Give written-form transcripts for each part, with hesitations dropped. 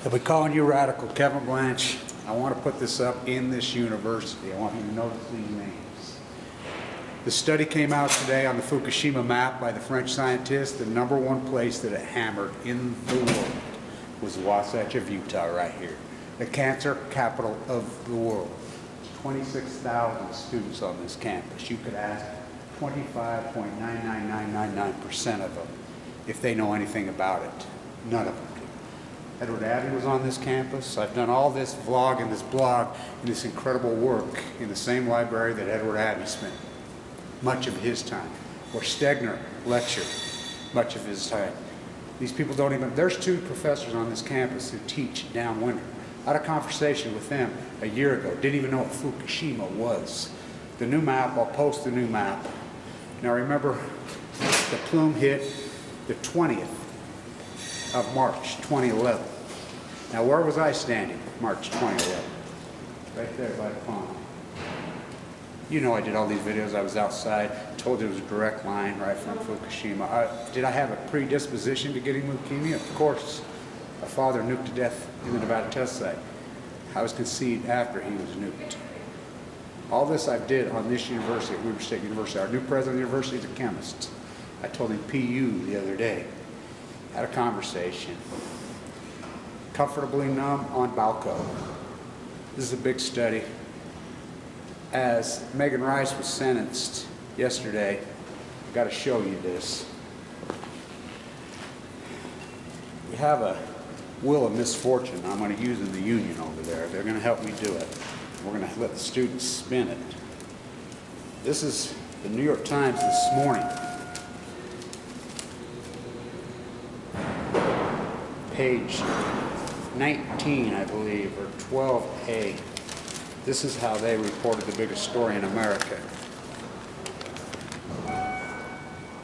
They'll be calling you radical, Kevin Blanch. I want to put this up in this university. I want you to notice these names. The study came out today on the Fukushima map by the French scientists. The #1 place that it hammered in the world was Wasatch of Utah, right here. The cancer capital of the world. 26,000 students on this campus. You could ask 25.99999% of them if they know anything about it. None of them do. Edward Abbey was on this campus. I've done all this vlog and this blog and this incredible work in the same library that Edward Abbey spent much of his time, or Stegner lectured much of his time. These people don't even, there's 2 professors on this campus who teach downwinder. I had a conversation with them a year ago, didn't even know what Fukushima was. The new map, I'll post the new map. Now remember, the Plume hit the 20th of March 2011. Now where was I standing March 2011? Right there by the pond. You know I did all these videos, I was outside, told you it was a direct line right from Fukushima. Did I have a predisposition to getting leukemia? Of course. My father nuked to death in the Nevada test site. I was conceived after he was nuked. All this I did on this university, at Weber State University. Our new president of the university is a chemist. I told him PU the other day. Had a conversation. Comfortably numb on Balco. This is a big study. As Megan Rice was sentenced yesterday, I've got to show you this. We have a wheel of misfortune I'm going to use in the union over there. They're going to help me do it. We're going to let the students spin it. This is the New York Times this morning. Page 19, I believe, or 12A. This is how they reported the biggest story in America.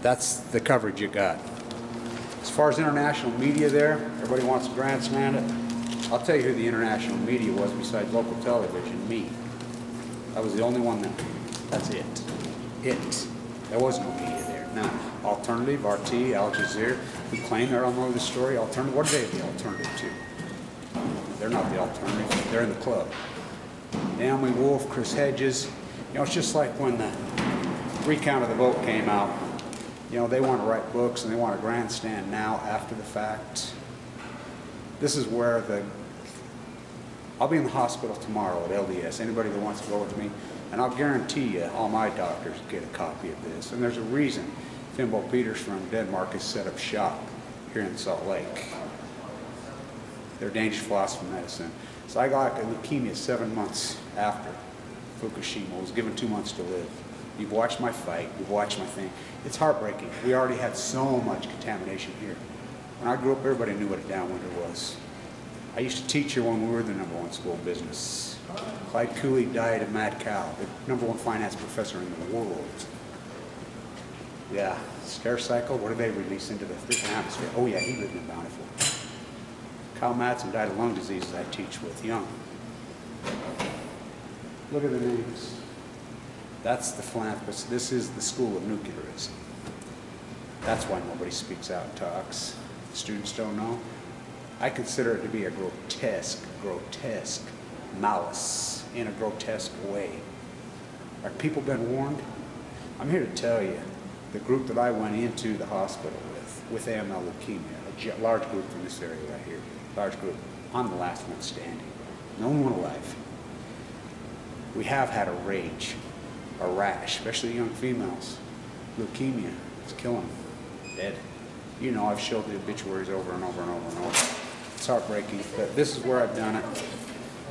That's the coverage you got. As far as international media there, everybody wants to grandstand it. I'll tell you who the international media was besides local television, me. I was the only one there. That's it. There was no media there. None. Alternative, RT, Al Jazeera, who claim they're on the story. Alternative, what are they the alternative to? They're not the alternative. They're in the club. Naomi Wolf, Chris Hedges. You know, it's just like when the recount of the vote came out. You know, they want to write books and they want to grandstand now after the fact. This is where I'll be in the hospital tomorrow at LDS. Anybody that wants to go with me, and I'll guarantee you all my doctors get a copy of this. And there's a reason Fimbo Peters from Denmark has set up shop here in Salt Lake. They're dangerous philosophy medicine. So I got leukemia 7 months after Fukushima. I was given 2 months to live. You've watched my fight, you've watched my thing. It's heartbreaking. We already had so much contamination here. When I grew up, everybody knew what a downwinder was. I used to teach here when we were the #1 school of business. Clyde Cooley died of mad cow, the #1 finance professor in the world. Yeah, scare cycle, what did they release into the freaking atmosphere? Oh yeah, he lived in Bountiful. Kyle Madsen died of lung disease I teach with, young. Look at the names. That's the philanthropist. This is the school of nuclearism. That's why nobody speaks out and talks. The students don't know. I consider it to be a grotesque malice in a grotesque way. Are people been warned? I'm here to tell you, the group that I went into the hospital with AML leukemia, a large group from this area right here, large group, I'm the last one standing, the only one alive. We have had a rage, a rash, especially young females. Leukemia, it's killing them, dead. You know, I've showed the obituaries over and over and over and over. It's heartbreaking, but this is where I've done it.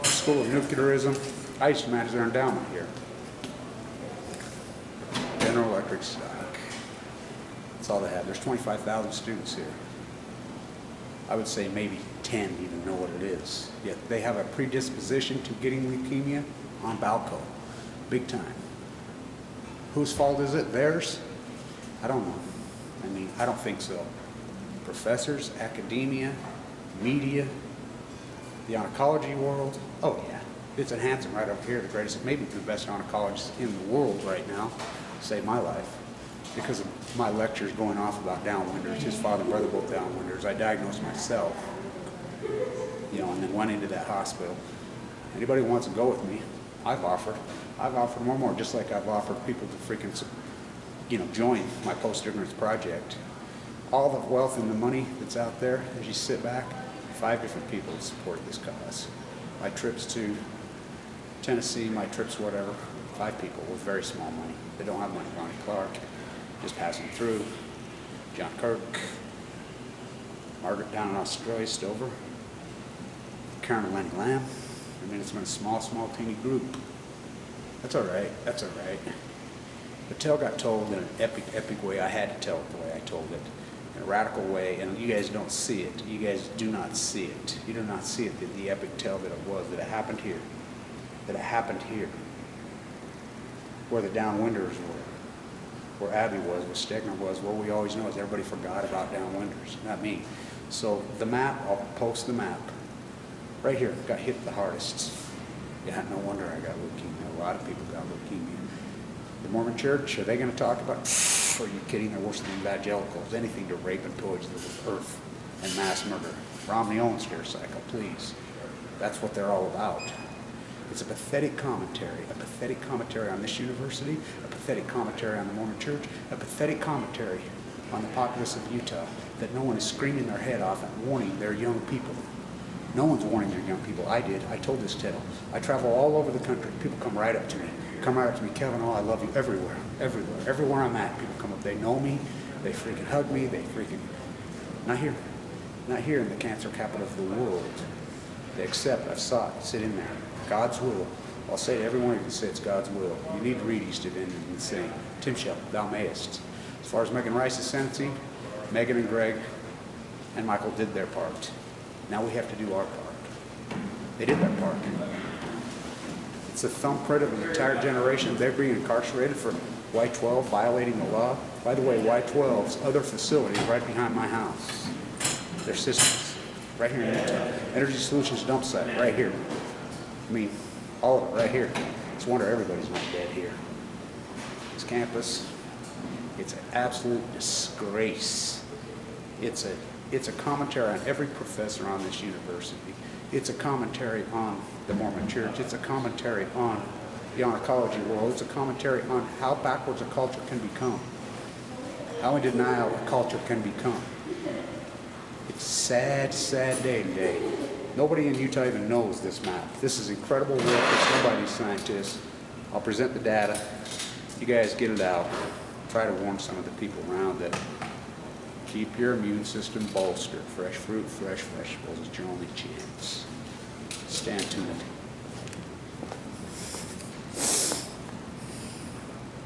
School of Nuclearism. I used to manage their endowment here. General Electric stock. That's all they have. There's 25,000 students here. I would say maybe 10 even know what it is. Yet they have a predisposition to getting leukemia on Balco. Big time. Whose fault is it? Theirs? I don't know. I mean, I don't think so. Professors, academia, media, the oncology world. Oh yeah, it's Hansen right up here, the greatest, maybe the best oncologist in the world right now. Saved my life because of my lectures going off about downwinders. His father and brother both downwinders. I diagnosed myself. You know, and then went into that hospital. Anybody who wants to go with me, I've offered more, just like I've offered people to freaking, you know, join my post-ignorance project. All the wealth and the money that's out there, as you sit back, 5 different people support this cause. My trips to Tennessee, my trips whatever, 5 people with very small money. They don't have money. Ronnie Clark, just passing through. John Kirk, Margaret down in Australia, Stover, Karen and Lenny Lamb. I mean, it's been a small, teeny group. That's all right. That's all right. The tale got told in an epic way. I had to tell it the way I told it, in a radical way, and you guys don't see it. You guys do not see it. You do not see it, the epic tale that it was, that it happened here. That it happened here. Where the downwinders were. Where Abby was, where Stegner was. What we always know is everybody forgot about downwinders, not me. So the map, I'll post the map. Right here, got hit the hardest. Yeah, no wonder I got leukemia. A lot of people got leukemia. The Mormon Church, are they going to talk about? Are you kidding? They're worse than evangelicals. Anything to rape and pillage the earth and mass murder. Romney owns Scare Cycle, please. That's what they're all about. It's a pathetic commentary on this university, a pathetic commentary on the Mormon Church, a pathetic commentary on the populace of Utah, that no one is screaming their head off and warning their young people. No one's warning their young people. I did. I told this tale. I travel all over the country. People come right up to me. Kevin, oh, I love you everywhere. Everywhere I'm at, people come up. They know me. They freaking hug me. They freaking, not here in the cancer capital of the world. They accept, I've sought, sit in there. God's will. I'll say to everyone, you can say it's God's will. You need to read East of Eden and say, Tim Shell, thou mayest. As far as Megan Rice's sentencing, Megan and Greg and Michael did their part. Now we have to do our part. They did their part. It's a thumbprint of an entire generation. They're being incarcerated for Y12 violating the law. By the way, Y12's other facility right behind my house. Their systems, right here in Utah. Energy Solutions dump site, right here. I mean, all of it right here. It's a wonder everybody's not dead here. This campus, it's an absolute disgrace. It's a commentary on every professor on this university. It's a commentary on the Mormon Church. It's a commentary on the oncology world. It's a commentary on how backwards a culture can become. How in denial a culture can become. It's a sad day today. Nobody in Utah even knows this map. This is incredible work. It's done by these scientists. I'll present the data. You guys get it out. Try to warn some of the people around that keep your immune system bolstered. Fresh fruit, fresh vegetables. It's your only chance. Stand tuned.